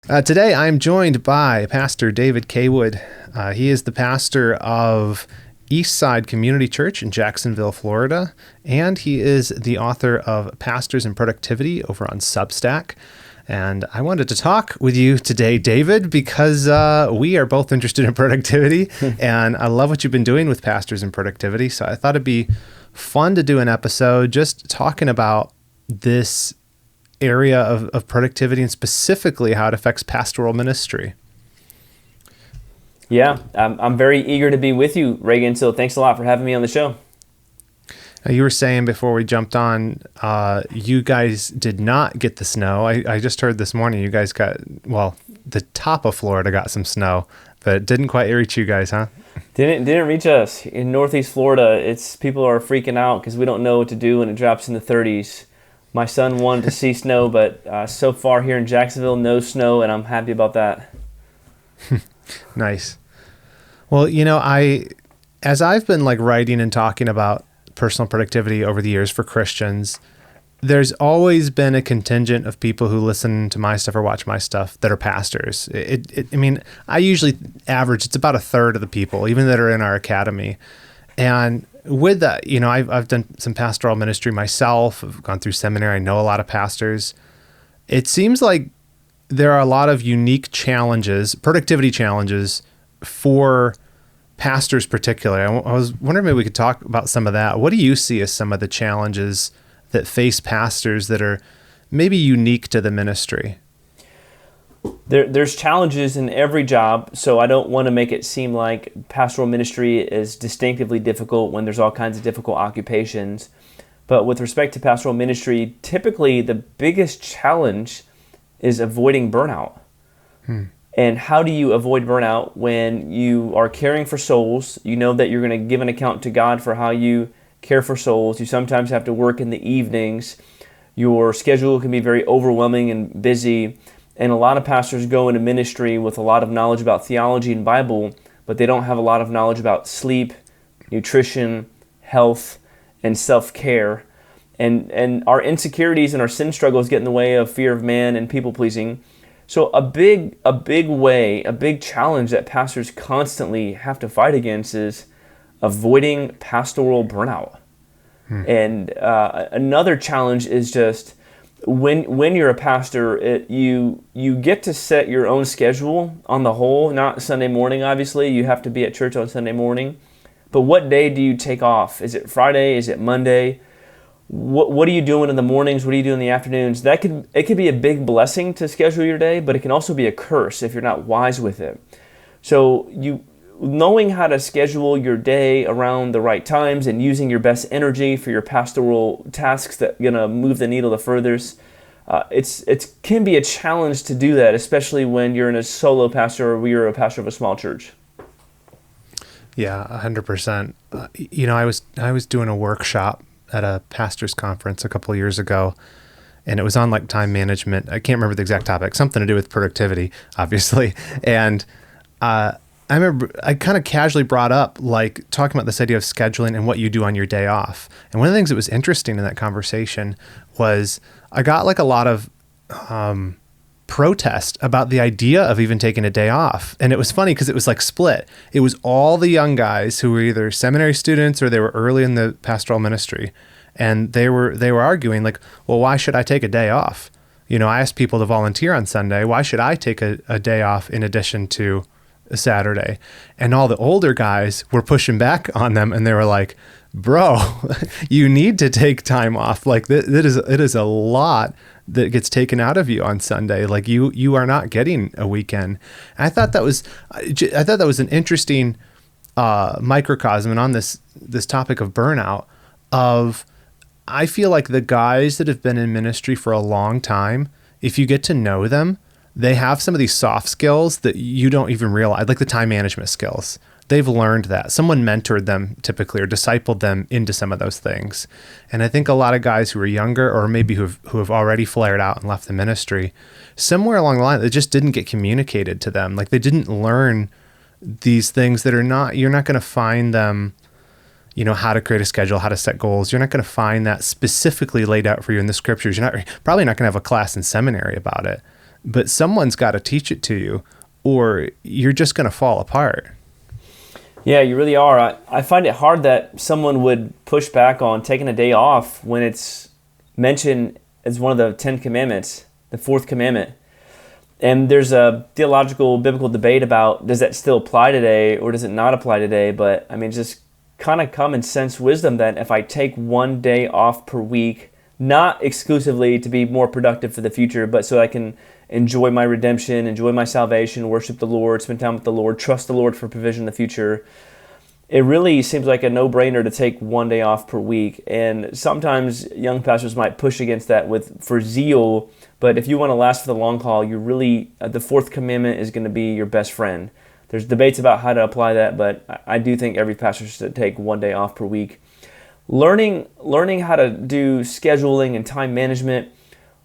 Today, I'm joined by Pastor David Kaywood. He is the pastor of Eastside Community Church in Jacksonville, Florida, and he is the author of Pastors and Productivity over on Substack. And I wanted to talk with you today, David, because we are both interested in productivity, and I love what you've been doing with Pastors and Productivity. So I thought it'd be fun to do an episode just talking about this area of productivity and specifically how it affects pastoral ministry. Yeah, I'm very eager to be with you, Reagan. So thanks a lot for having me on the show. Now, you were saying before we jumped on, you guys did not get the snow. I just heard this morning you guys got, well, the top of Florida got some snow, but it didn't quite reach you guys, huh? Didn't reach us. In Northeast Florida, people are freaking out because we don't know what to do when it drops in the 30s. My son wanted to see snow, but so far here in Jacksonville, no snow, and I'm happy about that. Nice. Well, as I've been writing and talking about personal productivity over the years for Christians, there's always been a contingent of people who listen to my stuff or watch my stuff that are pastors. I usually average, it's about a third of the people, even that are in our academy. And with that, I've done some pastoral ministry myself. I've gone through seminary. I know a lot of pastors. It seems like there are a lot of unique challenges, productivity challenges for pastors particularly. I was wondering maybe we could talk about some of that. What do you see as some of the challenges that face pastors that are maybe unique to the ministry? There's challenges in every job, so I don't want to make it seem like pastoral ministry is distinctively difficult when there's all kinds of difficult occupations. But with respect to pastoral ministry, typically the biggest challenge is avoiding burnout. And how do you avoid burnout when you are caring for souls? You know that you're going to give an account to God for how you care for souls. You sometimes have to work in the evenings. Your schedule can be very overwhelming and busy. And a lot of pastors go into ministry with a lot of knowledge about theology and Bible, but they don't have a lot of knowledge about sleep, nutrition, health, and self-care. And our insecurities and our sin struggles get in the way of fear of man and people-pleasing. So a big challenge that pastors constantly have to fight against is avoiding pastoral burnout. And another challenge is just when you're a pastor, you get to set your own schedule on the whole, not Sunday morning, obviously. You have to be at church on Sunday morning. But what day do you take off? Is it Friday? Is it Monday? What are you doing in the mornings? What do you do in the afternoons? It could be a big blessing to schedule your day, but it can also be a curse if you're not wise with it. So knowing how to schedule your day around the right times and using your best energy for your pastoral tasks that are going to move the needle the furthest, it can be a challenge to do that, especially when you're in a solo pastor or you're a pastor of a small church. Yeah, 100%. I was doing a workshop at a pastor's conference a couple of years ago, and it was on time management. I can't remember the exact topic, something to do with productivity, obviously. And I remember I kind of casually brought up talking about this idea of scheduling and what you do on your day off. And one of the things that was interesting in that conversation was I got a lot of protest about the idea of even taking a day off. And it was funny because it was split. It was all the young guys who were either seminary students or they were early in the pastoral ministry. And they were arguing well, why should I take a day off? I asked people to volunteer on Sunday. Why should I take a day off in addition to a Saturday? And all the older guys were pushing back on them, and they were like, bro, you need to take time off. It is a lot that gets taken out of you on Sunday. You are not getting a weekend. And I thought that was an interesting microcosm, and on this topic of burnout, I feel like the guys that have been in ministry for a long time, if you get to know them, they have some of these soft skills that you don't even realize, like the time management skills. They've learned that. Someone mentored them typically or discipled them into some of those things. And I think a lot of guys who are younger or maybe who have already flared out and left the ministry, somewhere along the line, it just didn't get communicated to them. They didn't learn these things that you're not going to find them, how to create a schedule, how to set goals. You're not going to find that specifically laid out for you in the scriptures. You're probably not going to have a class in seminary about it. but someone's got to teach it to you, or you're just going to fall apart. Yeah, you really are. I find it hard that someone would push back on taking a day off when it's mentioned as one of the 10 commandments, the fourth commandment. And there's a theological, biblical debate about, does that still apply today or does it not apply today? But I mean, just kind of common sense wisdom that if I take one day off per week, not exclusively to be more productive for the future, but so I can enjoy my redemption, enjoy my salvation, worship the Lord, spend time with the Lord, trust the Lord for provision in the future. It really seems like a no-brainer to take one day off per week. And sometimes young pastors might push against that for zeal, but if you want to last for the long haul, you really, the fourth commandment is going to be your best friend. There's debates about how to apply that, but I do think every pastor should take one day off per week. Learning how to do scheduling and time management,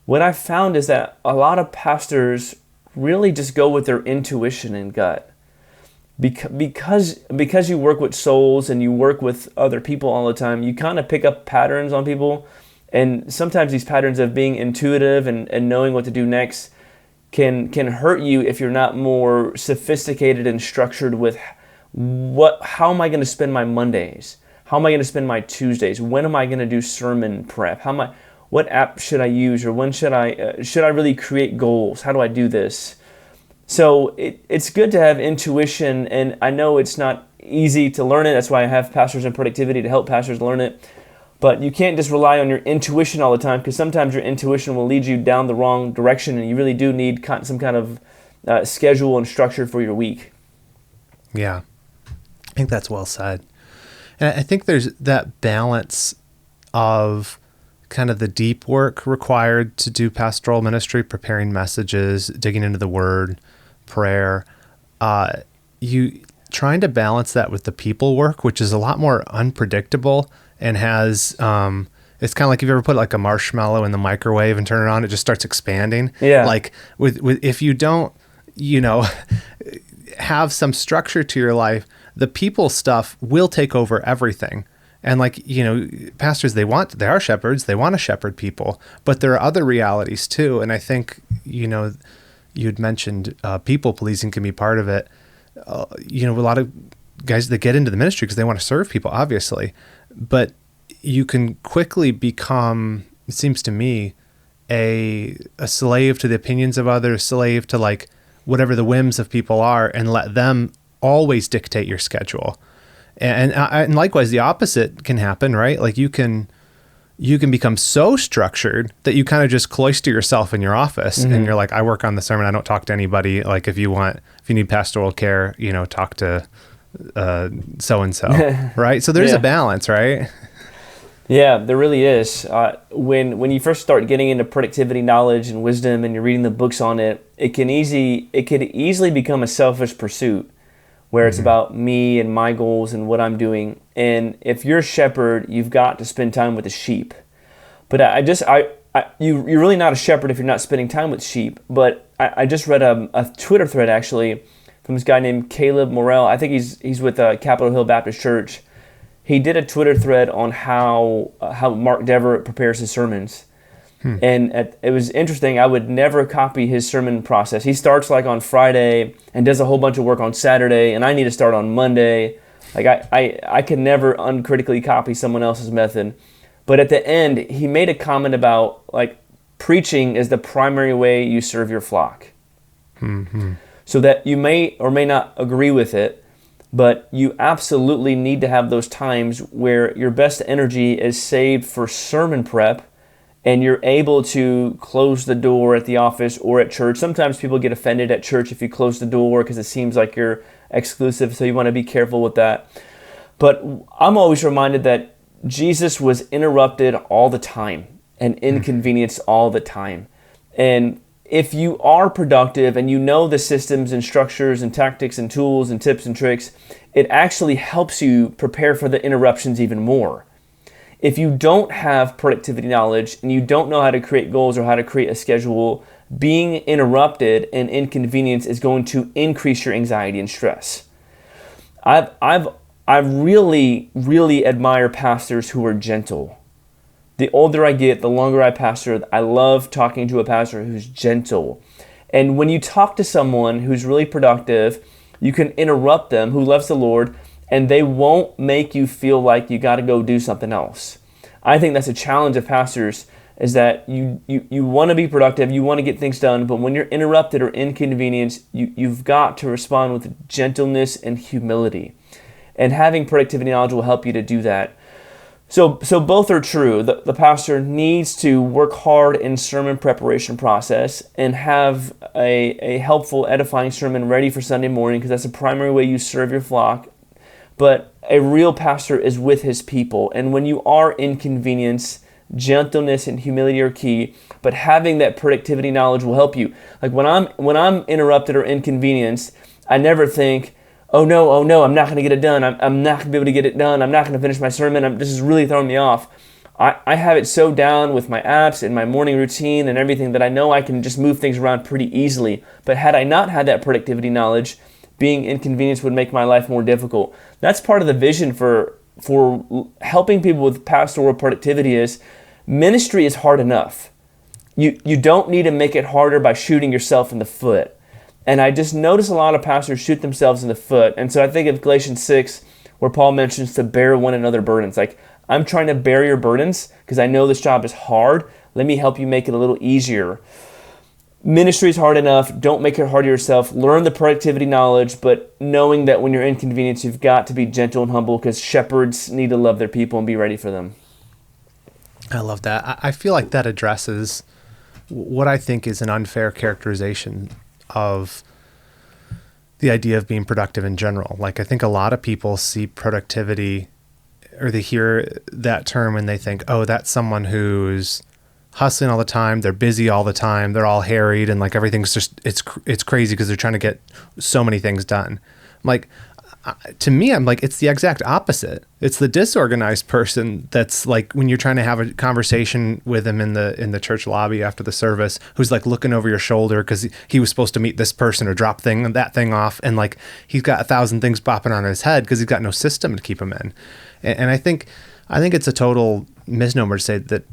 what I've found is that a lot of pastors really just go with their intuition and gut. Because you work with souls and you work with other people all the time, you kind of pick up patterns on people. And sometimes these patterns of being intuitive and knowing what to do next can hurt you if you're not more sophisticated and structured with how am I going to spend my Mondays? How am I going to spend my Tuesdays? When am I going to do sermon prep? What app should I use, or when should I really create goals? How do I do this? So it's good to have intuition, and I know it's not easy to learn it. That's why I have Pastors in Productivity to help pastors learn it. But you can't just rely on your intuition all the time, because sometimes your intuition will lead you down the wrong direction, and you really do need some kind of schedule and structure for your week. Yeah, I think that's well said. And I think there's that balance of kind of the deep work required to do pastoral ministry, preparing messages, digging into the Word, prayer. You trying to balance that with the people work, which is a lot more unpredictable and has, it's kind of like if you ever put like a marshmallow in the microwave and turn it on, it just starts expanding. Yeah. Like with if you don't, have some structure to your life, the people stuff will take over everything. And pastors, they are shepherds, they want to shepherd people, but there are other realities too. And I think, you'd mentioned people pleasing can be part of it. A lot of guys that get into the ministry because they want to serve people, obviously, but you can quickly become, it seems to me, a slave to the opinions of others, slave to like whatever the whims of people are, and let them always dictate your schedule. And likewise, the opposite can happen, right? Like you can become so structured that you kind of just cloister yourself in your office, and you're like, I work on the sermon, I don't talk to anybody. Like if you need pastoral care, talk to so-and-so, right? So there's a balance, right? Yeah, there really is. When you first start getting into productivity knowledge and wisdom, and you're reading the books on it, it could easily become a selfish pursuit, where it's about me and my goals and what I'm doing. And if you're a shepherd, you've got to spend time with the sheep. But you're really not a shepherd if you're not spending time with sheep. But I just read a Twitter thread actually from this guy named Caleb Morrell. I think he's with Capitol Hill Baptist Church. He did a Twitter thread on how Mark Deverett prepares his sermons. And it was interesting. I would never copy his sermon process. He starts like on Friday and does a whole bunch of work on Saturday, and I need to start on Monday. Like I could never uncritically copy someone else's method. But at the end, he made a comment about like preaching is the primary way you serve your flock. So that you may or may not agree with it, but you absolutely need to have those times where your best energy is saved for sermon prep, and you're able to close the door at the office or at church. Sometimes people get offended at church if you close the door because it seems like you're exclusive, so you want to be careful with that. But I'm always reminded that Jesus was interrupted all the time and inconvenienced all the time. And if you are productive and you know the systems and structures and tactics and tools and tips and tricks, it actually helps you prepare for the interruptions even more. If you don't have productivity knowledge and you don't know how to create goals or how to create a schedule, being interrupted and inconvenience is going to increase your anxiety and stress. I really, really admire pastors who are gentle. The older I get, the longer I pastor, I love talking to a pastor who's gentle. And when you talk to someone who's really productive, you can interrupt them, who loves the Lord, and they won't make you feel like you got to go do something else. I think that's a challenge of pastors, is that you want to be productive, you want to get things done, but when you're interrupted or inconvenienced, you've got to respond with gentleness and humility. And having productivity knowledge will help you to do that. So both are true. The pastor needs to work hard in sermon preparation process and have a helpful, edifying sermon ready for Sunday morning, because that's the primary way you serve your flock. But a real pastor is with his people. And when you are inconvenienced, gentleness and humility are key, but having that productivity knowledge will help you. Like when I'm interrupted or inconvenienced, I never think, oh no, I'm not going to get it done. I'm not going to be able to get it done. I'm not going to finish my sermon. This is really throwing me off. I have it so down with my apps and my morning routine and everything that I know I can just move things around pretty easily. But had I not had that productivity knowledge, being inconvenienced would make my life more difficult. That's part of the vision for helping people with pastoral productivity. Is ministry is hard enough. You don't need to make it harder by shooting yourself in the foot. And I just notice a lot of pastors shoot themselves in the foot. And so I think of Galatians 6, where Paul mentions to bear one another burdens. Like, I'm trying to bear your burdens because I know this job is hard. Let me help you make it a little easier. Ministry is hard enough. Don't make it hard on yourself. Learn the productivity knowledge, but knowing that when you're inconvenienced, you've got to be gentle and humble, because shepherds need to love their people and be ready for them. I love that. I feel like that addresses what I think is an unfair characterization of the idea of being productive in general. Like, I think a lot of people see productivity, or they hear that term and they think, oh, that's someone who's hustling all the time. They're busy all the time. They're all harried, and like everything's just, it's crazy because they're trying to get so many things done. Like, to me, I'm like, it's the exact opposite. It's the disorganized person that's like, when you're trying to have a conversation with him in the church lobby after the service, who's like looking over your shoulder because he was supposed to meet this person or drop that thing off, and like he's got 1,000 things bopping on his head because he's got no system to keep him in. And I think it's a total misnomer to say that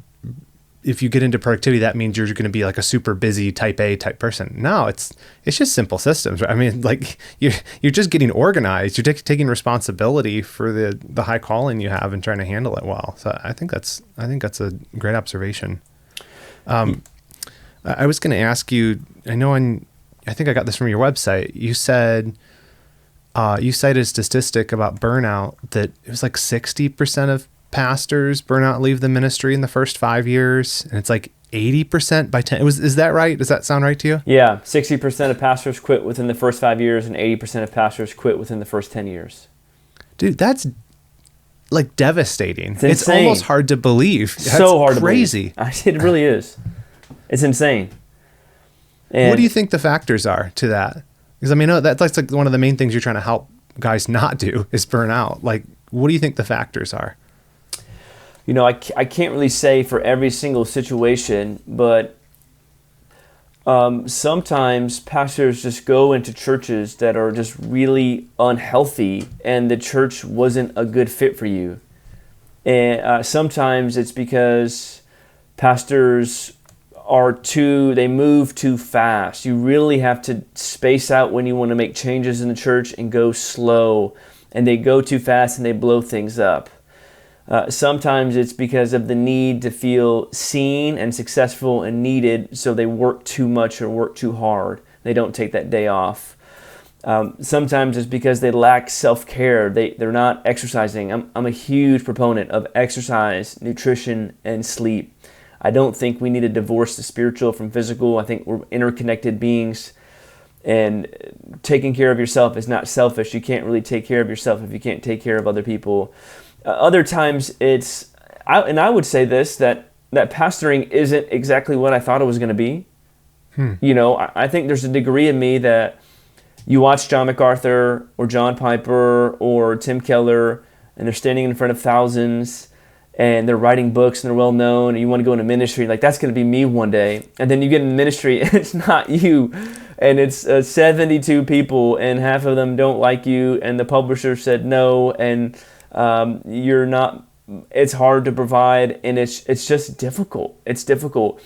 if you get into productivity, that means you're going to be like a super busy type A type person. No, it's just simple systems. Right? I mean, like you're just getting organized. You're taking responsibility for the high calling you have and trying to handle it well. So I think that's a great observation. I was going to ask you, I think I got this from your website. You said, you cited a statistic about burnout that it was like 60% of pastors burnout leave the ministry in the first 5 years, and it's like 80% by 10. Is that right? Does that sound right to you? Yeah, 60% of pastors quit within the first 5 years, and 80% of pastors quit within the first 10 years. Dude, that's like devastating. It's almost hard to believe. That's so hard crazy. To believe. It really is. It's insane. And what do you think the factors are to that? Because I mean, that's like one of the main things you're trying to help guys not do is burn out. Like, what do you think the factors are? You know, I can't really say for every single situation, but sometimes pastors just go into churches that are just really unhealthy, and the church wasn't a good fit for you. And sometimes it's because pastors they move too fast. You really have to space out when you want to make changes in the church and go slow, and they go too fast and they blow things up. Sometimes it's because of the need to feel seen and successful and needed, so they work too much or work too hard. They don't take that day off. Sometimes it's because they lack self-care. They're not exercising. I'm a huge proponent of exercise, nutrition, and sleep. I don't think we need to divorce the spiritual from physical. I think we're interconnected beings, and taking care of yourself is not selfish. You can't really take care of yourself if you can't take care of other people. Other times I would say this, that pastoring isn't exactly what I thought it was going to be. You know, I think there's a degree of me that you watch John MacArthur or John Piper or Tim Keller, and they're standing in front of thousands and they're writing books and they're well known, and you want to go into ministry, like that's going to be me one day. And then you get in ministry and it's not you, and it's 72 people and half of them don't like you, and the publisher said no, and you're not, it's hard to provide, and it's just difficult. It's difficult.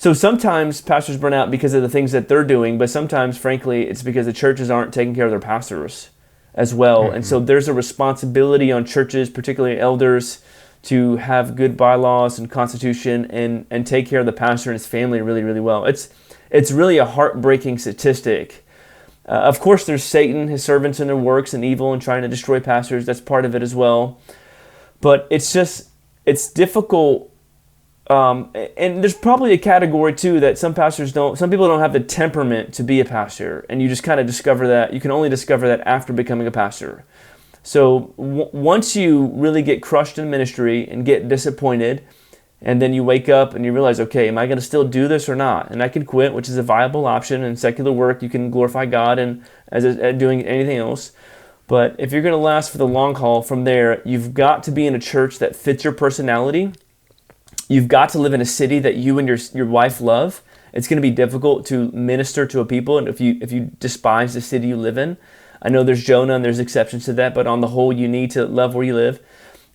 So sometimes pastors burn out because of the things that they're doing, but sometimes, frankly, it's because the churches aren't taking care of their pastors as well. And so there's a responsibility on churches, particularly elders, to have good bylaws and constitution and take care of the pastor and his family really, really well. It's really a heartbreaking statistic. Of course, there's Satan, his servants and their works and evil and trying to destroy pastors. That's part of it as well. But it's difficult. And there's probably a category too that some people don't have the temperament to be a pastor. And you just kind of discover that. You can only discover that after becoming a pastor. So once you really get crushed in ministry and get disappointed, and then you wake up and you realize, okay, am I going to still do this or not? And I can quit, which is a viable option. In secular work, you can glorify God and as doing anything else. But if you're going to last for the long haul from there, you've got to be in a church that fits your personality. You've got to live in a city that you and your wife love. It's going to be difficult to minister to a people, and if you despise the city you live in. I know there's Jonah and there's exceptions to that, but on the whole, you need to love where you live.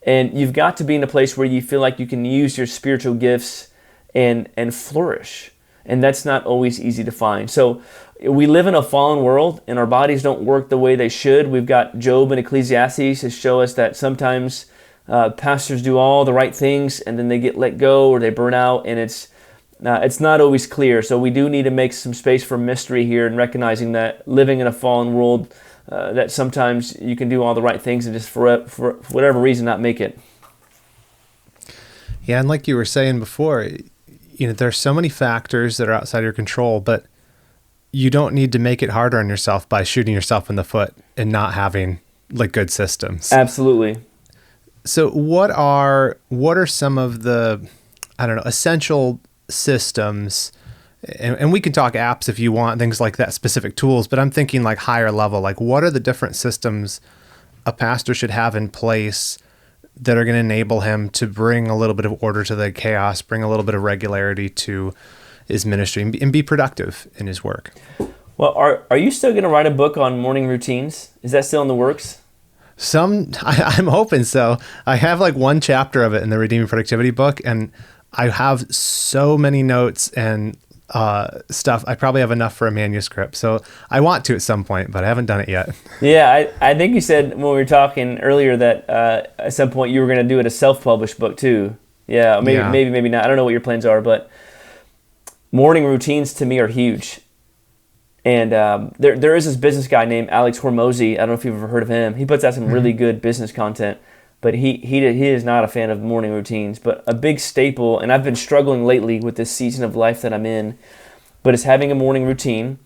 And you've got to be in a place where you feel like you can use your spiritual gifts and flourish. And that's not always easy to find. So we live in a fallen world and our bodies don't work the way they should. We've got Job and Ecclesiastes to show us that sometimes pastors do all the right things and then they get let go or they burn out, and it's not always clear. So we do need to make some space for mystery here and recognizing that living in a fallen world, that sometimes you can do all the right things and just for whatever reason not make it. Yeah, and like you were saying before, there's so many factors that are outside your control, but you don't need to make it harder on yourself by shooting yourself in the foot and not having good systems. Absolutely. So what are some of the, essential systems? And we can talk apps if you want, things like that, specific tools, but I'm thinking higher level, what are the different systems a pastor should have in place that are going to enable him to bring a little bit of order to the chaos, bring a little bit of regularity to his ministry and be productive in his work? Well, are you still going to write a book on morning routines? Is that still in the works? I'm hoping so. I have one chapter of it in the Redeeming Productivity book, and I have so many notes and stuff. I probably have enough for a manuscript. So I want to at some point, but I haven't done it yet. Yeah, I think you said when we were talking earlier that at some point you were going to do it a self-published book too. Yeah, maybe not. I don't know what your plans are, but morning routines to me are huge. And there is this business guy named Alex Hormozy. I don't know if you've ever heard of him. He puts out some really good business content. But he is not a fan of morning routines. But a big staple, and I've been struggling lately with this season of life that I'm in, but it's having a morning routine.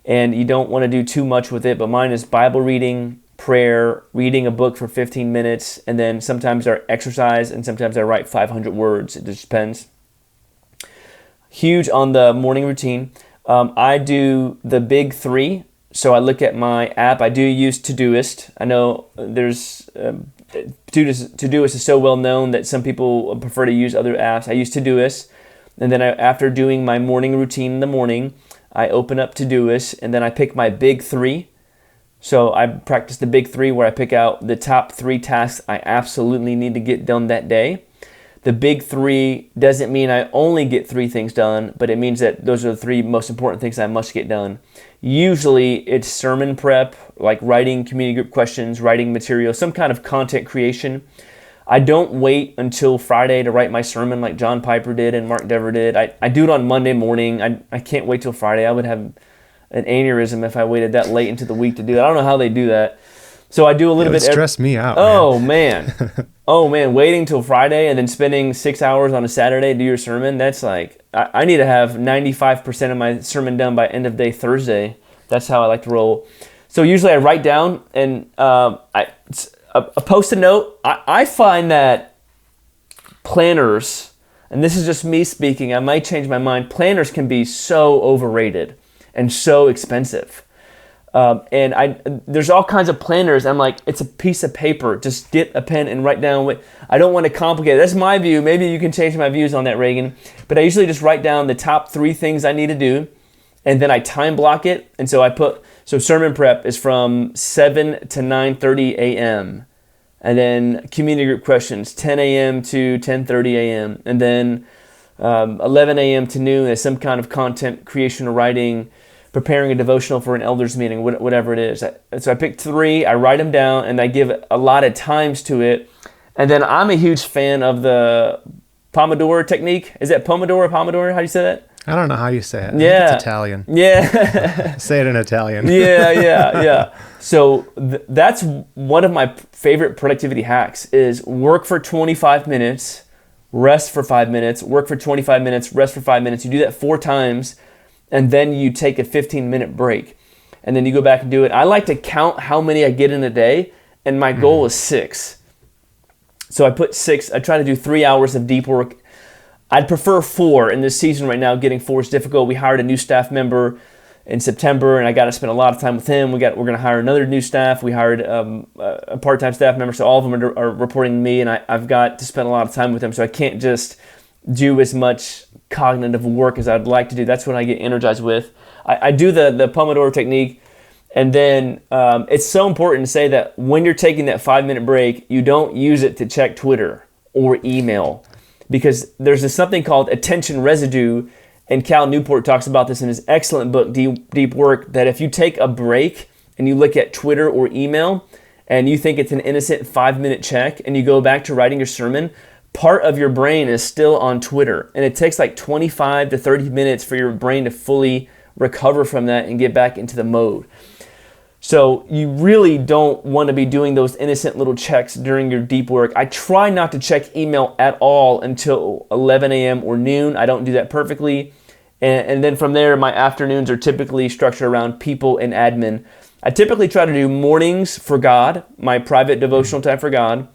And you don't want to do too much with it, but mine is Bible reading, prayer, reading a book for 15 minutes, and then sometimes I exercise, and sometimes I write 500 words. It just depends. Huge on the morning routine. I do the big three. So I look at my app. I do use Todoist. I know there's... Todoist is so well known that some people prefer to use other apps. I use Todoist, and then after doing my morning routine in the morning, I open up Todoist, and then I pick my big three. So I practice the big three where I pick out the top 3 tasks I absolutely need to get done that day. The big three doesn't mean I only get 3 things done, but it means that those are the 3 most important things I must get done. Usually it's sermon prep, like writing community group questions, writing material, some kind of content creation. I don't wait until Friday to write my sermon like John Piper did and Mark Dever did. I do it on Monday morning. I can't wait till Friday. I would have an aneurysm if I waited that late into the week to do that. I don't know how they do that. So I do a little bit. It would stress me out. Oh, man. Oh, man. Waiting till Friday and then spending 6 hours on a Saturday to do your sermon, that's I need to have 95% of my sermon done by end of day Thursday. That's how I like to roll. So usually I write down and a Post-it note. I find that planners, and this is just me speaking, I might change my mind, planners can be so overrated and so expensive. There's all kinds of planners. I'm like, it's a piece of paper. Just get a pen and write down. I don't want to complicate it. That's my view. Maybe you can change my views on that, Reagan. But I usually just write down the top 3 things I need to do, and then I time block it. And so sermon prep is from 7 to 9:30 a.m. And then community group questions, 10 a.m. to 10:30 a.m. And then 11 a.m. to noon as some kind of content creation or writing, preparing a devotional for an elders meeting, whatever it is. So I pick 3, I write them down, and I give a lot of times to it. And then I'm a huge fan of the Pomodoro technique. Is that Pomodoro? How do you say that? I don't know how you say it. Yeah. I think it's Italian. Yeah. Say it in Italian. Yeah. So that's one of my favorite productivity hacks is work for 25 minutes, rest for 5 minutes, work for 25 minutes, rest for 5 minutes. You do that 4 times, and then you take a 15-minute break. And then you go back and do it. I like to count how many I get in a day, and my goal is 6. So I put 6. I try to do 3 hours of deep work. I'd prefer 4 in this season right now. Getting 4 is difficult. We hired a new staff member in September, and I got to spend a lot of time with him. We're going to hire another new staff. We hired a part-time staff member, so all of them are reporting to me, and I've got to spend a lot of time with them. So I can't just do as much cognitive work as I'd like to do. That's what I get energized with. I do the Pomodoro technique, and then it's so important to say that when you're taking that 5-minute break, you don't use it to check Twitter or email, because there's something called attention residue, and Cal Newport talks about this in his excellent book, Deep Work, that if you take a break and you look at Twitter or email and you think it's an innocent 5-minute check and you go back to writing your sermon, part of your brain is still on Twitter. And it takes like 25 to 30 minutes for your brain to fully recover from that and get back into the mode. So you really don't want to be doing those innocent little checks during your deep work. I try not to check email at all until 11 a.m. or noon. I don't do that perfectly. And then from there, my afternoons are typically structured around people and admin. I typically try to do mornings for God, my private devotional time for God,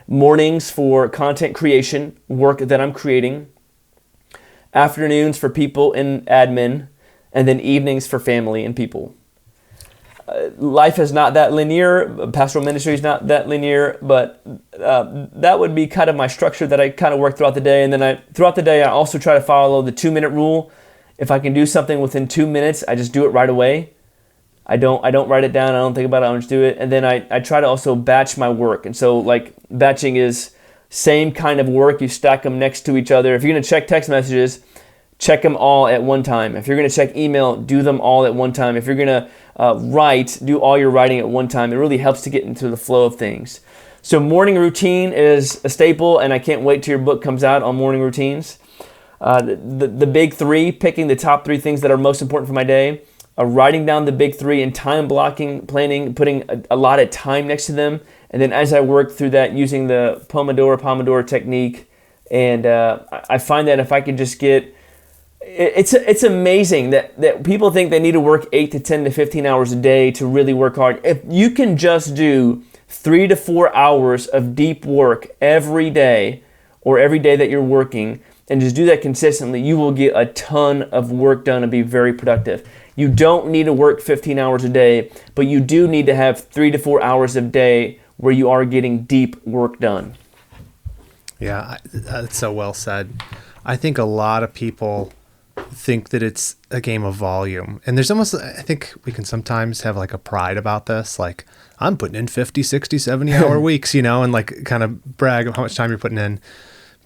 mornings for content creation, work that I'm creating, afternoons for people and admin, and then evenings for family and people. Life is not that linear. Pastoral ministry is not that linear, but that would be kind of my structure that I kind of work throughout the day. And then throughout the day, I also try to follow the 2-minute rule. If I can do something within 2 minutes, I just do it right away. I don't write it down. I don't think about it. I just do it. And then I try to also batch my work. And so like batching is same kind of work. You stack them next to each other. If you're going to check text messages, check them all at one time. If you're going to check email, do them all at one time. If you're going to write, do all your writing at one time. It really helps to get into the flow of things. So morning routine is a staple, and I can't wait till your book comes out on morning routines. The big 3, picking the top 3 things that are most important for my day, writing down the big 3 and time blocking, planning, putting a lot of time next to them. And then as I work through that, using the Pomodoro technique. And I find that if I can just get... It's amazing that people think they need to work 8 to 10 to 15 hours a day to really work hard. If you can just do 3 to 4 hours of deep work every day, or every day that you're working, and just do that consistently, you will get a ton of work done and be very productive. You don't need to work 15 hours a day, but you do need to have 3 to 4 hours a day where you are getting deep work done. Yeah, that's so well said. I think a lot of people think that it's a game of volume, and there's almost, I think we can sometimes have like a pride about this, like I'm putting in 50, 60, 70 hour weeks, and like kind of brag of how much time you're putting in.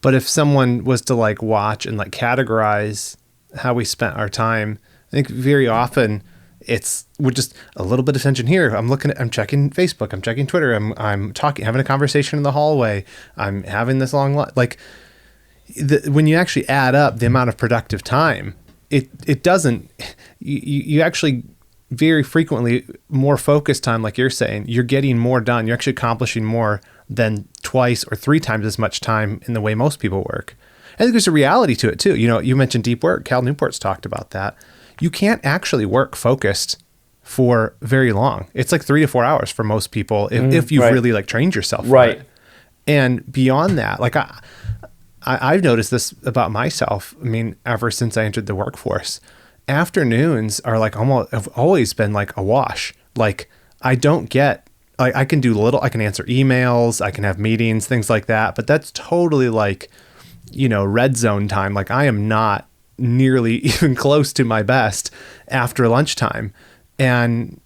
But if someone was to like watch and like categorize how we spent our time, I think very often we're just a little bit of attention here. I'm checking Facebook, I'm checking Twitter, I'm talking, having a conversation in the hallway, I'm having this long like when you actually add up the amount of productive time, it doesn't, you actually very frequently more focused time, like you're saying, you're getting more done. You're actually accomplishing more than 2 or 3 times as much time in the way most people work. I think there's a reality to it too. You mentioned deep work. Cal Newport's talked about that. You can't actually work focused for very long. It's like 3 to 4 hours for most people if you've really like trained yourself for it. And beyond that, like I've noticed this about myself. I mean, ever since I entered the workforce, afternoons are like have always been like a wash. Like I don't get, like I can do I can answer emails, I can have meetings, things like that. But that's totally like, red zone time. Like I am not nearly even close to my best after lunchtime. And,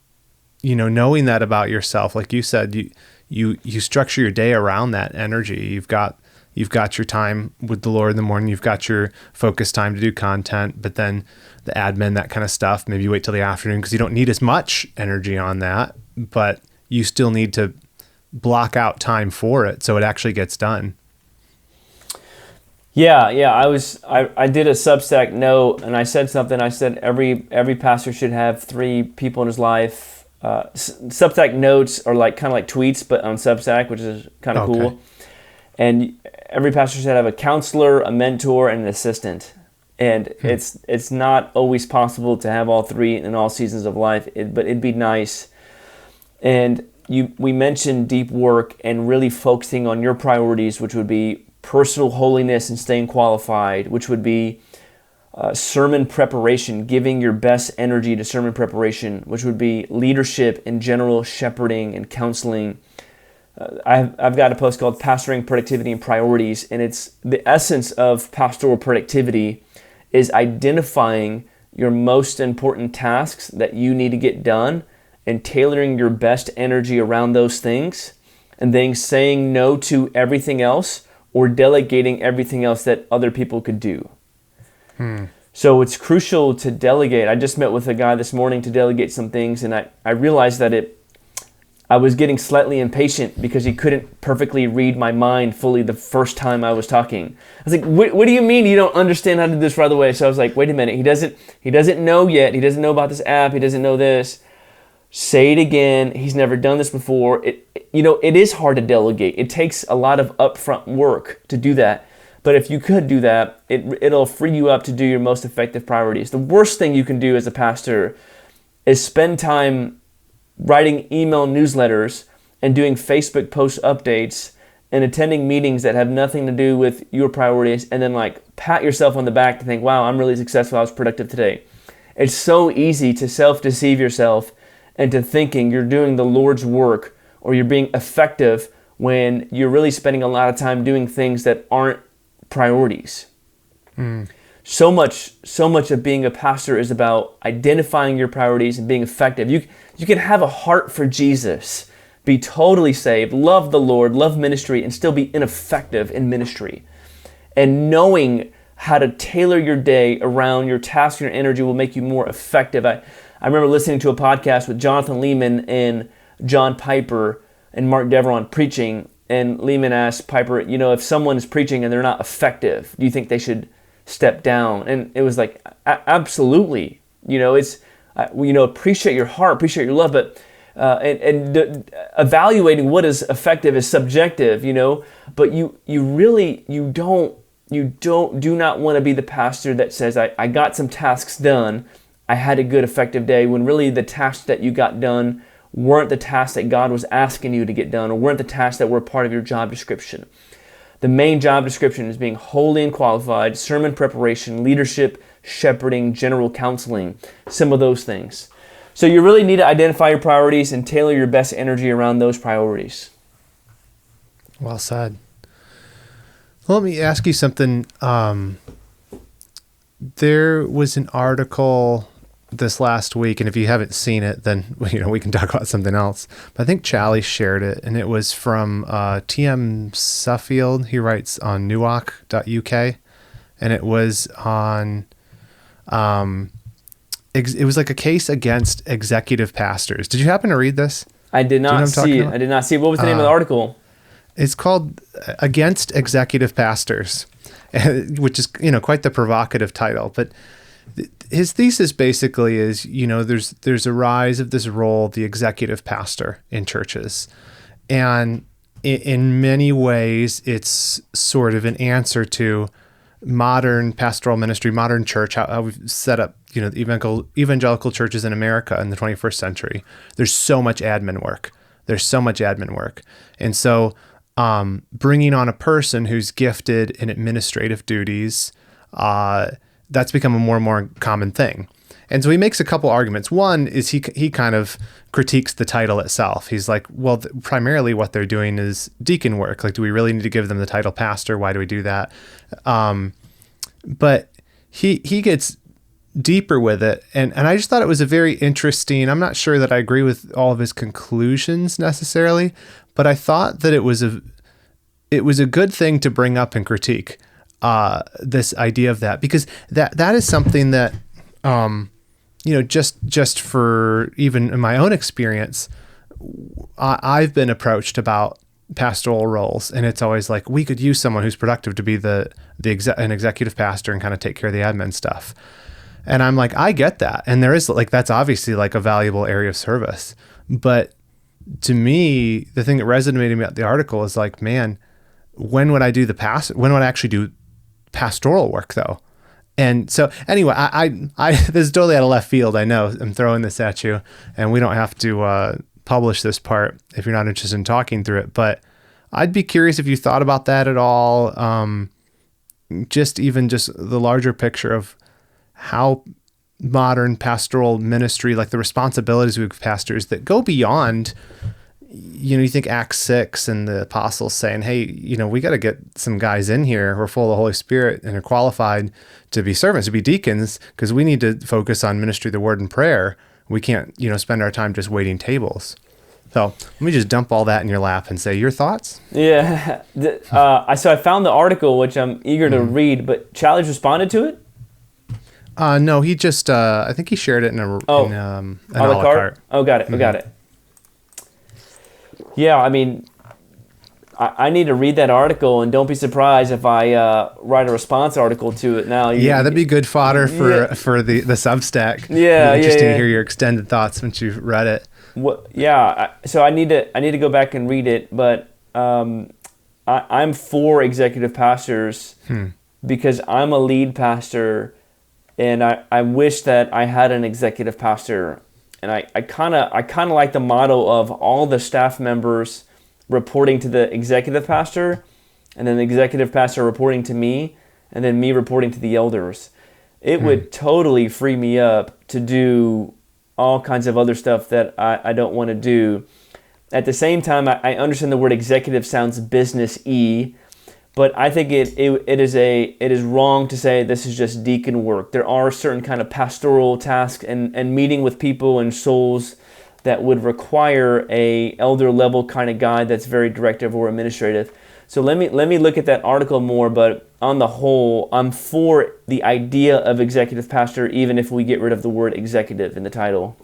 knowing that about yourself, like you said, you structure your day around that energy. You've got, you've got your time with the Lord in the morning, you've got your focus time to do content, but then the admin, that kind of stuff, maybe you wait till the afternoon because you don't need as much energy on that, but you still need to block out time for it so it actually gets done. Yeah. I did a Substack note, and I said something. I said every pastor should have 3 people in his life. Substack notes are kind of like tweets, but on Substack, which is kind of cool. And every pastor should have a counselor, a mentor, and an assistant. And it's not always possible to have all 3 in all seasons of life, but it'd be nice. And we mentioned deep work and really focusing on your priorities, which would be personal holiness and staying qualified, which would be sermon preparation, giving your best energy to sermon preparation, which would be leadership in general, shepherding and counseling. I've got a post called Pastoring Productivity and Priorities, and it's the essence of pastoral productivity is identifying your most important tasks that you need to get done and tailoring your best energy around those things, and then saying no to everything else or delegating everything else that other people could do. So it's crucial to delegate. I just met with a guy this morning to delegate some things, and I realized that I was getting slightly impatient because he couldn't perfectly read my mind fully the first time I was talking. I was like, what do you mean you don't understand how to do this right away? So I was like, wait a minute, he doesn't know yet. He doesn't know about this app. He doesn't know this. Say it again. He's never done this before. It is hard to delegate. It takes a lot of upfront work to do that. But if you could do that, it'll free you up to do your most effective priorities. The worst thing you can do as a pastor is spend time writing email newsletters and doing Facebook post updates and attending meetings that have nothing to do with your priorities, and then pat yourself on the back to think, wow, I'm really successful, I was productive today. It's so easy to self-deceive yourself into thinking you're doing the Lord's work or you're being effective when you're really spending a lot of time doing things that aren't priorities. So much of being a pastor is about identifying your priorities and being effective. You can have a heart for Jesus, be totally saved, love the Lord, love ministry, and still be ineffective in ministry. And knowing how to tailor your day around your task and your energy will make you more effective. I remember listening to a podcast with Jonathan Lehman and John Piper and Mark Deveron preaching, and Lehman asked Piper, if someone is preaching and they're not effective, do you think they should step down? And it was like, absolutely. Appreciate your heart, appreciate your love, but evaluating what is effective is subjective, but you do not want to be the pastor that says, I got some tasks done, I had a good effective day, when really the tasks that you got done weren't the tasks that God was asking you to get done, or weren't the tasks that were part of your job description. The main job description is being holy and qualified, sermon preparation, leadership, shepherding, general counseling, some of those things. So you really need to identify your priorities and tailor your best energy around those priorities. Well said. Well, let me ask you something. There was an article this last week, and if you haven't seen it, then we can talk about something else. But I think Charlie shared it, and it was from T.M. Suffield. He writes on nuwalk.uk, and it was on it was like a case against executive pastors. Did you happen to read this? I did not see it. I did not see it. What was the name of the article? It's called Against Executive Pastors, which is quite the provocative title, but his thesis basically is, there's a rise of this role, the executive pastor in churches. And in many ways, it's sort of an answer to modern pastoral ministry, modern church, how we've set up, the evangelical churches in America in the 21st century. There's so much admin work. And so bringing on a person who's gifted in administrative duties, that's become a more and more common thing. And so he makes a couple arguments. One is he kind of critiques the title itself. He's like, well, primarily what they're doing is deacon work. Like, do we really need to give them the title pastor? Why do we do that? But he gets deeper with it. And I just thought it was a very interesting, I'm not sure that I agree with all of his conclusions necessarily, but I thought that it was it was a good thing to bring up and critique this idea of that, because that is something that, just for even in my own experience, I've been approached about pastoral roles, and it's always like, we could use someone who's productive to be an executive pastor and kind of take care of the admin stuff. And I'm like, I get that. And there is like, that's obviously like a valuable area of service. But to me, the thing that resonated about the article is like, man, when would I actually do pastoral work though? And so anyway, I this is totally out of left field. I know I'm throwing this at you, and we don't have to publish this part if you're not interested in talking through it, but I'd be curious if you thought about that at all. Just the larger picture of how modern pastoral ministry, like the responsibilities of pastors that go beyond, you think Acts 6 and the apostles saying, hey, we got to get some guys in here who are full of the Holy Spirit and are qualified to be servants, to be deacons, because we need to focus on ministry of the word and prayer. We can't, spend our time just waiting tables. So let me just dump all that in your lap and say your thoughts. Yeah. So I found the article, which I'm eager to read, but Challenge responded to it? No, he just, I think he shared it in an a la carte. Oh, got it. Got it. Yeah, I mean, I need to read that article, and don't be surprised if I write a response article to it now. That'd be good fodder for the Substack. Yeah, interesting to hear your extended thoughts once you've read it. So I need to go back and read it, but I'm for executive pastors because I'm a lead pastor, and I wish that I had an executive pastor. And I kind of like the model of all the staff members reporting to the executive pastor, and then the executive pastor reporting to me, and then me reporting to the elders. It would totally free me up to do all kinds of other stuff that I don't want to do. At the same time, I understand the word executive sounds business-y, but I think it is wrong to say this is just deacon work. There are certain kind of pastoral tasks and meeting with people and souls that would require a elder level kind of guy that's very directive or administrative. So let me look at that article more, but on the whole, I'm for the idea of executive pastor, even if we get rid of the word executive in the title.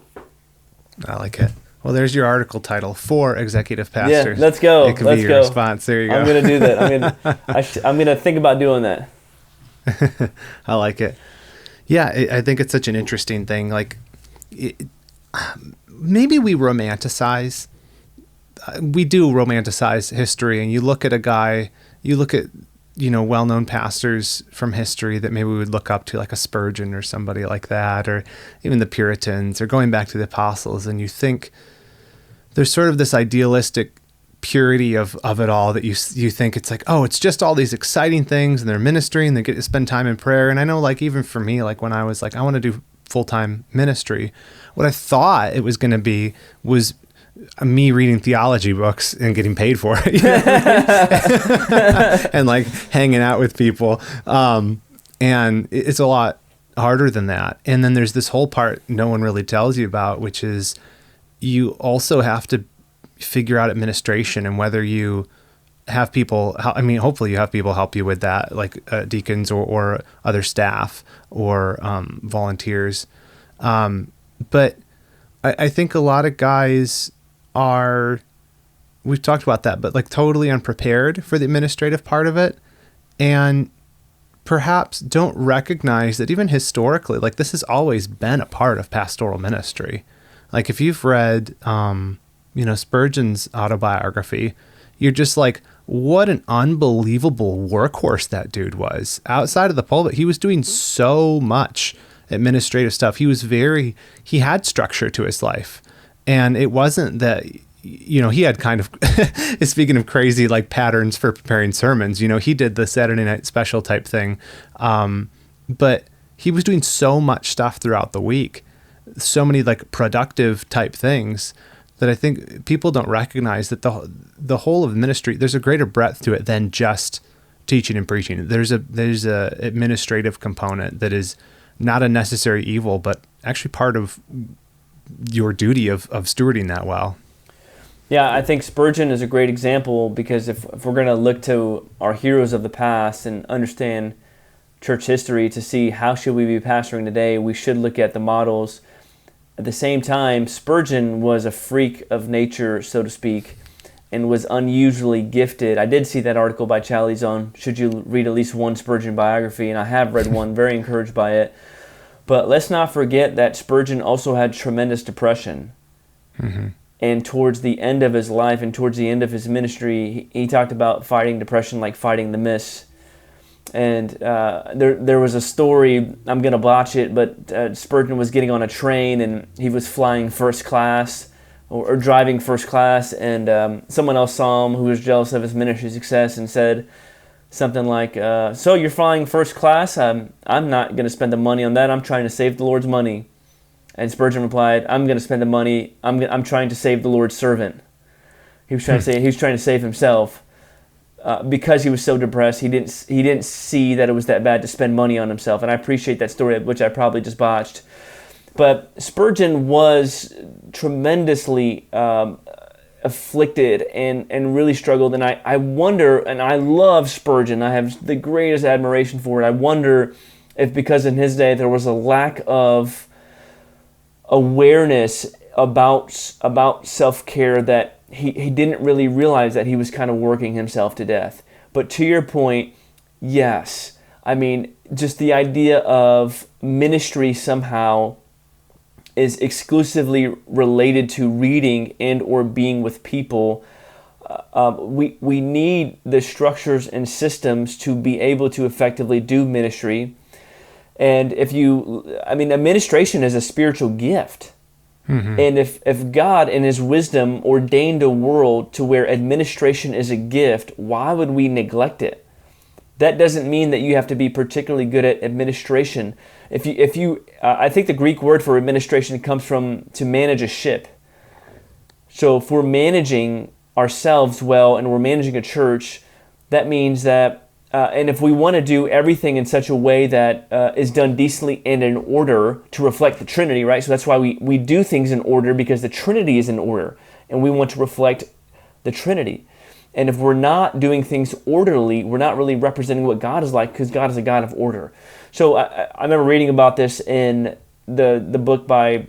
I like it. Well, there's your article title, for executive pastors. Yeah, let's go. It could be your response. There you go. I'm going to do that. I'm going to think about doing that. I like it. Yeah, I think it's such an interesting thing. Like, maybe we do romanticize history, and you look at well-known pastors from history that maybe we would look up to, like a Spurgeon or somebody like that, or even the Puritans, or going back to the apostles, and you think there's sort of this idealistic purity of it all that you think it's like, oh, it's just all these exciting things, and they're ministry, and they get to spend time in prayer. And I know, like, even for me, like when I was like, I want to do full-time ministry, what I thought it was going to be was me reading theology books and getting paid for it, and like hanging out with people. And it's a lot harder than that. And then there's this whole part no one really tells you about, which is you also have to figure out administration, and whether you have people, hopefully you have people help you with that, like deacons or other staff or volunteers. But I think a lot of guys we've talked about that, but like totally unprepared for the administrative part of it, and perhaps don't recognize that even historically, like this has always been a part of pastoral ministry. Like if you've read, Spurgeon's autobiography, you're just like, what an unbelievable workhorse that dude was. Outside of the pulpit, he was doing so much administrative stuff. He had structure to his life. And it wasn't that, he had kind of, speaking of crazy, like patterns for preparing sermons, he did the Saturday night special type thing. But he was doing so much stuff throughout the week, so many like productive type things, that I think people don't recognize that the whole of ministry, there's a greater breadth to it than just teaching and preaching. There's a administrative component that is not a necessary evil, but actually part of your duty of stewarding that well. Yeah, I think Spurgeon is a great example because if we're going to look to our heroes of the past and understand church history to see how should we be pastoring today, we should look at the models. At the same time, Spurgeon was a freak of nature, so to speak, and was unusually gifted. I did see that article by Challies on should you read at least one Spurgeon biography, and I have read one, very encouraged by it. But let's not forget that Spurgeon also had tremendous depression. Mm-hmm. And towards the end of his life and towards the end of his ministry, he talked about fighting depression like fighting the mist. And there was a story, I'm going to botch it, but Spurgeon was getting on a train and he was flying first class or driving first class, and someone else saw him who was jealous of his ministry success and said something like, so you're flying first class? I'm not going to spend the money on that. I'm trying to save the Lord's money. And Spurgeon replied, I'm going to spend the money. I'm trying to save the Lord's servant. He was trying to save himself. Because he was so depressed, he didn't see that it was that bad to spend money on himself. And I appreciate that story, which I probably just botched. But Spurgeon was tremendously afflicted and really struggled. And I wonder, and I love Spurgeon. I have the greatest admiration for it. I wonder if because in his day there was a lack of awareness about self-care that he didn't really realize that he was kind of working himself to death. But to your point, yes. I mean, just the idea of ministry somehow is exclusively related to reading and or being with people. We need the structures and systems to be able to effectively do ministry. And administration is a spiritual gift. Mm-hmm. And if God in his wisdom ordained a world to where administration is a gift, why would we neglect it? That doesn't mean that you have to be particularly good at administration. I think the Greek word for administration comes from to manage a ship. So if we're managing ourselves well and we're managing a church, that means that and if we want to do everything in such a way that is done decently and in order to reflect the Trinity, right? So that's why we do things in order, because the Trinity is in order, and we want to reflect the Trinity. And if we're not doing things orderly, we're not really representing what God is like, because God is a God of order. So I remember reading about this in the book by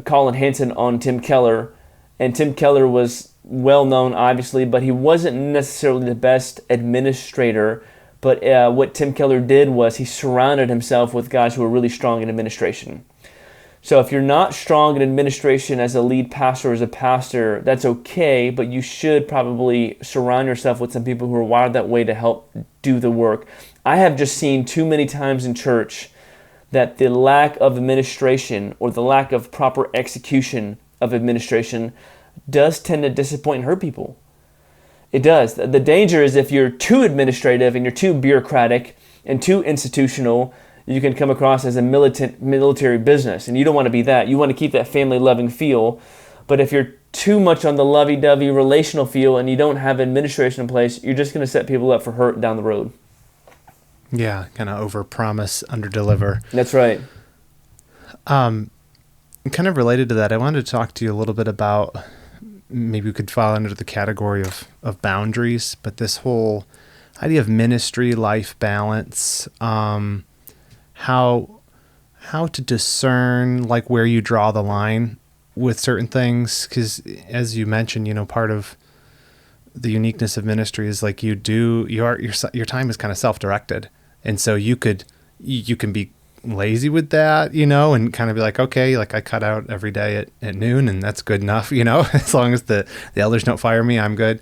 Colin Hanson on Tim Keller, and Tim Keller was well known, obviously, but he wasn't necessarily the best administrator. But what Tim Keller did was he surrounded himself with guys who were really strong in administration. So if you're not strong in administration as a lead pastor or as a pastor, that's okay, but you should probably surround yourself with some people who are wired that way to help do the work. I have just seen too many times in church that the lack of administration or the lack of proper execution of administration does tend to disappoint and hurt people. It does. The danger is if you're too administrative and you're too bureaucratic and too institutional, you can come across as a military business, and you don't want to be that. You want to keep that family-loving feel. But if you're too much on the lovey-dovey relational feel and you don't have administration in place, you're just going to set people up for hurt down the road. Yeah, kind of over-promise, under-deliver. That's right. Kind of related to that, I wanted to talk to you a little bit about, maybe we could fall under the category of boundaries, but this whole idea of ministry, life balance, how to discern like where you draw the line with certain things. Because as you mentioned, part of the uniqueness of ministry is like your time is kind of self-directed. And so you can be lazy with that, and kind of be like, okay, like I cut out every day at noon and that's good enough, as long as the elders don't fire me, I'm good.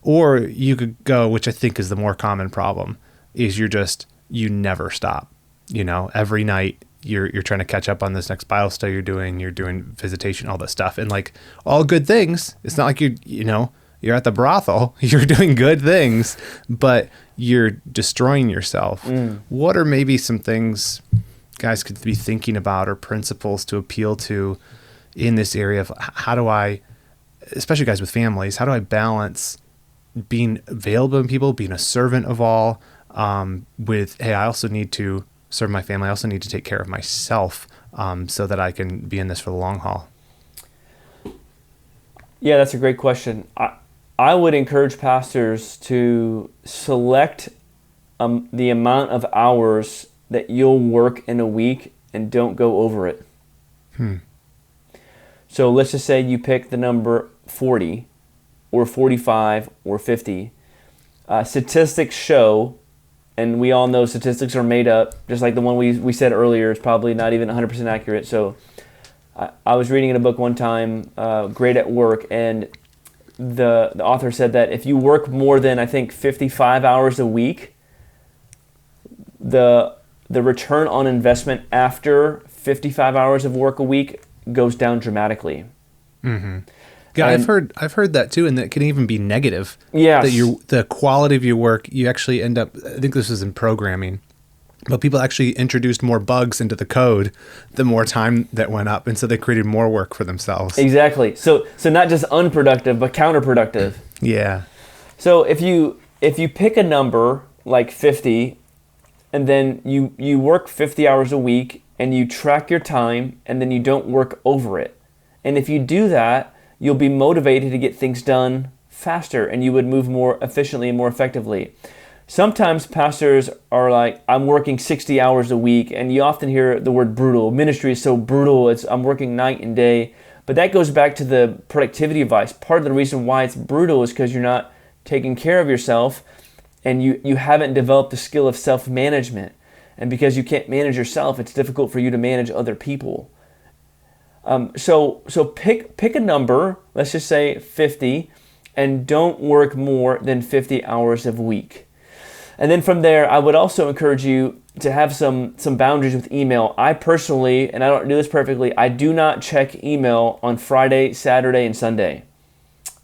Or you could go, which I think is the more common problem, is you never stop, every night you're trying to catch up on this next Bible study you're doing visitation, all this stuff. And like all good things, it's not like you're at the brothel, you're doing good things, but you're destroying yourself. What are maybe some things guys could be thinking about or principles to appeal to in this area of how do I, especially guys with families, how do I balance being available to people, being a servant of all, with, hey, I also need to serve my family. I also need to take care of myself, so that I can be in this for the long haul. Yeah, that's a great question. I would encourage pastors to select the amount of hours that you'll work in a week and don't go over it. So let's just say you pick the number 40 or 45 or 50. Statistics show, and we all know statistics are made up, just like the one we said earlier is probably not even 100% accurate. So I was reading in a book one time, Great at Work, and the author said that if you work more than, I think, 55 hours a week, the return on investment after 55 hours of work a week goes down dramatically. Mm-hmm. Yeah, I've heard that too, and that can even be negative. Yes. That the quality of your work, you actually end up, I think this was in programming, but people actually introduced more bugs into the code the more time that went up, and so they created more work for themselves. Exactly. So not just unproductive, but counterproductive. Yeah. So if you pick a number like 50, and then you work 50 hours a week, and you track your time, and then you don't work over it. And if you do that, you'll be motivated to get things done faster, and you would move more efficiently and more effectively. Sometimes pastors are like, I'm working 60 hours a week, and you often hear the word brutal. Ministry is so brutal. I'm working night and day. But that goes back to the productivity advice. Part of the reason why it's brutal is because you're not taking care of yourself, and you haven't developed the skill of self-management. And because you can't manage yourself, it's difficult for you to manage other people. So pick a number, let's just say 50, and don't work more than 50 hours a week. And then from there, I would also encourage you to have some boundaries with email. I personally, and I don't do this perfectly, I do not check email on Friday, Saturday, and Sunday.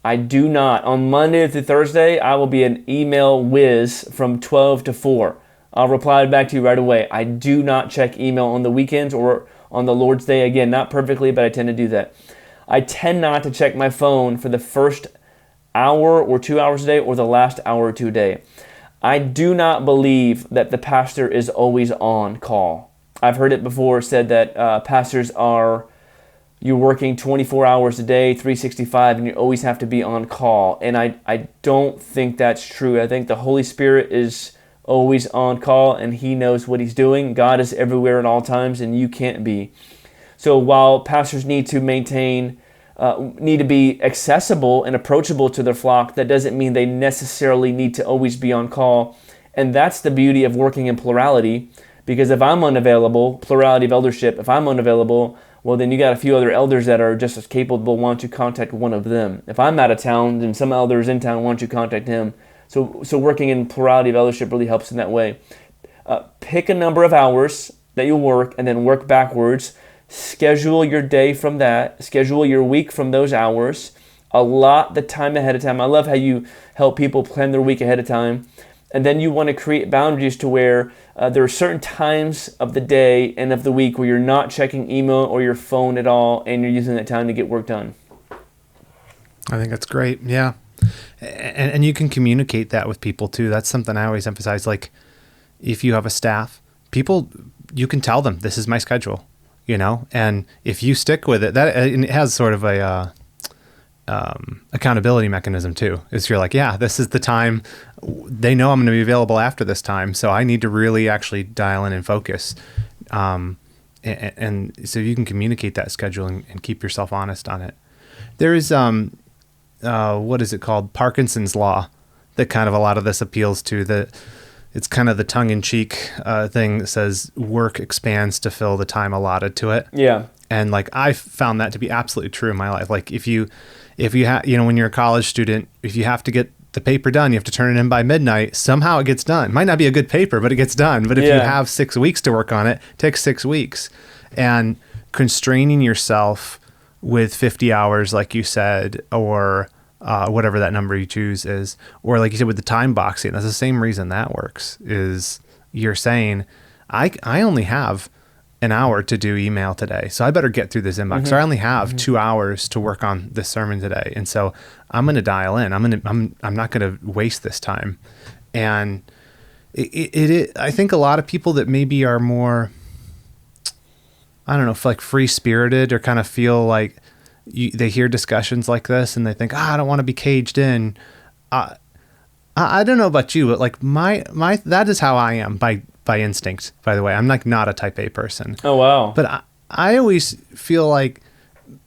I do not. On Monday through Thursday, I will be an email whiz from 12 to 4. I'll reply back to you right away. I do not check email on the weekends or on the Lord's Day. Again, not perfectly, but I tend to do that. I tend not to check my phone for the first hour or 2 hours a day or the last hour or two a day. I do not believe that the pastor is always on call. I've heard it before said that pastors you're working 24 hours a day, 365, and you always have to be on call. And I don't think that's true. I think the Holy Spirit is always on call, and he knows what he's doing. God is everywhere at all times, and you can't be. So while pastors need to be accessible and approachable to their flock, that doesn't mean they necessarily need to always be on call. And that's the beauty of working in plurality, because if I'm unavailable, plurality of eldership, if I'm unavailable, well, then you got a few other elders that are just as capable, want to contact one of them. If I'm out of town, then some elders in town want you to contact him. So working in plurality of eldership really helps in that way. Pick a number of hours that you'll work and then work backwards. Schedule your day from that. Schedule your week from those hours. Allot the time ahead of time. I love how you help people plan their week ahead of time. And then you want to create boundaries to where there are certain times of the day and of the week where you're not checking email or your phone at all, and you're using that time to get work done. I think that's great. Yeah. And you can communicate that with people too. That's something I always emphasize. Like, if you have a staff, you can tell them, this is my schedule, and if you stick with it, it has sort of a accountability mechanism too. Is you're like, yeah, this is the time. They know I'm going to be available after this time, so I need to really actually dial in and focus. And so you can communicate that schedule and keep yourself honest on it. There is what is it called? Parkinson's law, that kind of a lot of this appeals to. It's kind of the tongue-in-cheek thing that says work expands to fill the time allotted to it. Yeah. And like, I found that to be absolutely true in my life. Like, if you have, when you're a college student, if you have to get the paper done, you have to turn it in by midnight. Somehow it gets done. It might not be a good paper, but it gets done. But if you have 6 weeks to work on it, it takes 6 weeks. And constraining yourself with 50 hours, like you said, or whatever that number you choose is, or like you said with the time boxing, that's the same reason that works. Is you're saying, I only have an hour to do email today, so I better get through this inbox. Or I only have 2 hours to work on this sermon today, and so I'm going to dial in. I'm not going to waste this time. And I think a lot of people that maybe are more, I don't know, like free spirited, or kind of feel like they hear discussions like this and they think, I don't want to be caged in. I don't know about you, but like my that is how I am by instinct, by the way. I'm like not a type A person. Oh, wow. But I always feel like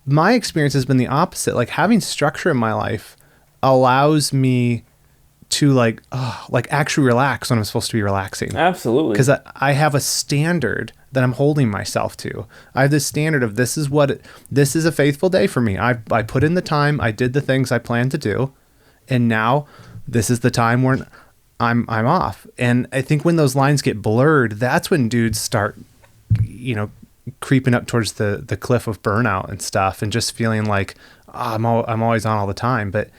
my experience has been the opposite. Like having structure in my life allows me to like actually relax when I'm supposed to be relaxing. Absolutely. Because I have a standard that I'm holding myself to. I have this standard of this is a faithful day for me. I put in the time, I did the things I planned to do, and now this is the time when I'm off. And I think when those lines get blurred, that's when dudes start, creeping up towards the cliff of burnout and stuff, and just feeling like I'm always on all the time. But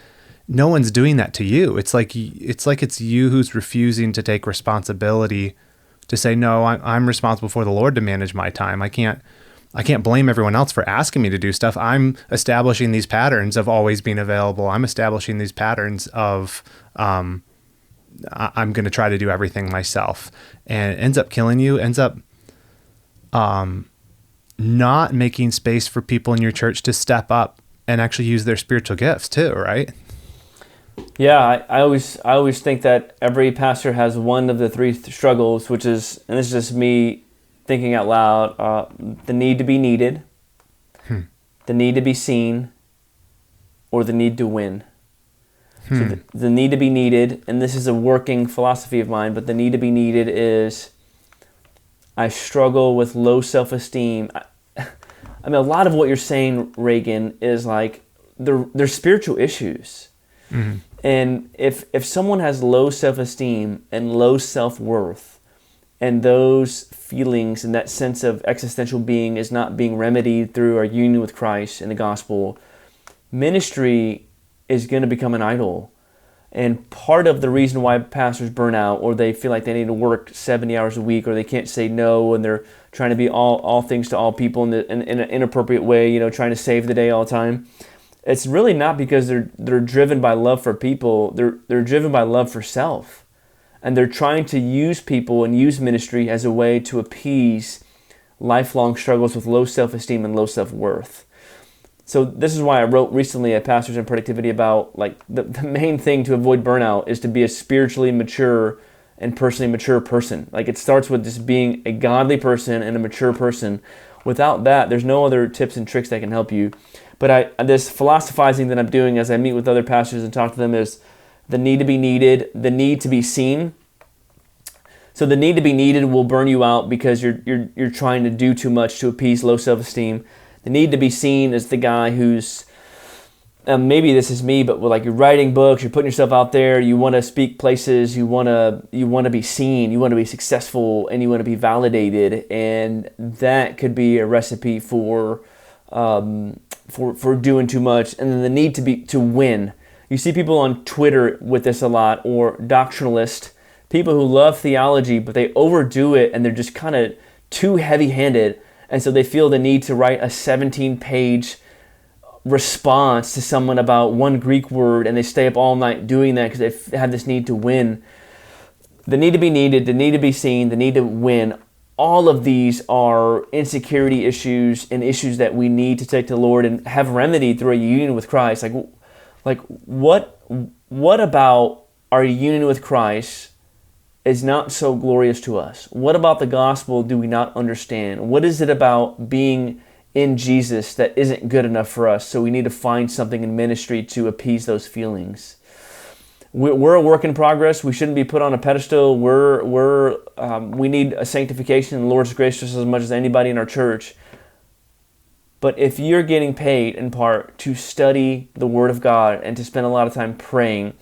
no one's doing that to you. It's like it's you who's refusing to take responsibility to say, no, I'm responsible for the Lord to manage my time. I can't blame everyone else for asking me to do stuff. I'm establishing these patterns of always being available. I'm establishing these patterns of I'm going to try to do everything myself, and it ends up killing you. Ends up not making space for people in your church to step up and actually use their spiritual gifts too, right? Yeah, I always think that every pastor has one of the three struggles, which is, and this is just me thinking out loud, the need to be needed, the need to be seen, or the need to win. So the need to be needed, and this is a working philosophy of mine, but the need to be needed is I struggle with low self-esteem. I mean, a lot of what you're saying, Reagan, is like they're spiritual issues. Mm-hmm. And if someone has low self-esteem and low self-worth, and those feelings and that sense of existential being is not being remedied through our union with Christ and the gospel, ministry is going to become an idol. And part of the reason why pastors burn out, or they feel like they need to work 70 hours a week, or they can't say no, and they're trying to be all things to all people in an inappropriate way, trying to save the day all the time, it's really not because they're driven by love for people. They're driven by love for self. And they're trying to use people and use ministry as a way to appease lifelong struggles with low self-esteem and low self-worth. So this is why I wrote recently at Pastors and Productivity about like the main thing to avoid burnout is to be a spiritually mature and personally mature person. Like it starts with just being a godly person and a mature person. Without that, there's no other tips and tricks that can help you. But this philosophizing that I'm doing as I meet with other pastors and talk to them is the need to be needed, the need to be seen. So the need to be needed will burn you out because you're trying to do too much to appease low self-esteem. The need to be seen is the guy who's, maybe this is me, but like you're writing books, you're putting yourself out there, you want to speak places, you want to be seen, you want to be successful, and you want to be validated, and that could be a recipe for doing too much. And then the need to win. You see people on Twitter with this a lot, or doctrinalists, people who love theology, but they overdo it and they're just kind of too heavy-handed. And so they feel the need to write a 17-page response to someone about one Greek word, and they stay up all night doing that because they have this need to win. The need to be needed, the need to be seen, the need to win. All of these are insecurity issues and issues that we need to take to the Lord and have remedied through a union with Christ. Like what about our union with Christ is not so glorious to us? What about the gospel do we not understand? What is it about being in Jesus that isn't good enough for us? So we need to find something in ministry to appease those feelings. We're a work in progress. We shouldn't be put on a pedestal. We need a sanctification in the Lord's grace just as much as anybody in our church. But if you're getting paid in part to study the Word of God and to spend a lot of time praying,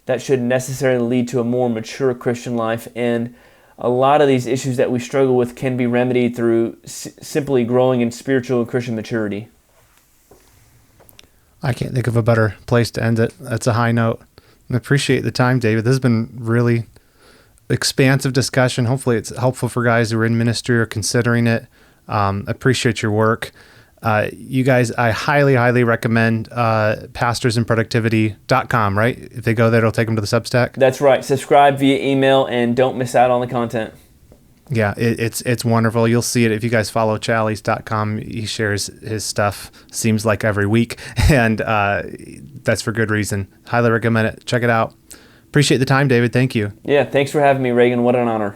that should necessarily lead to a more mature Christian life. And a lot of these issues that we struggle with can be remedied through simply growing in spiritual and Christian maturity. I can't think of a better place to end it. That's a high note. I appreciate the time, David. This has been really expansive discussion. Hopefully it's helpful for guys who are in ministry or considering it. Appreciate your work. You guys, I highly, highly recommend pastorsandproductivity.com, right? If they go there, it'll take them to the Substack. That's right. Subscribe via email and don't miss out on the content. Yeah, it's wonderful. You'll see it if you guys follow Challies.com. He shares his stuff, seems like every week, and that's for good reason. Highly recommend it. Check it out. Appreciate the time, David. Thank you. Yeah, thanks for having me, Reagan. What an honor.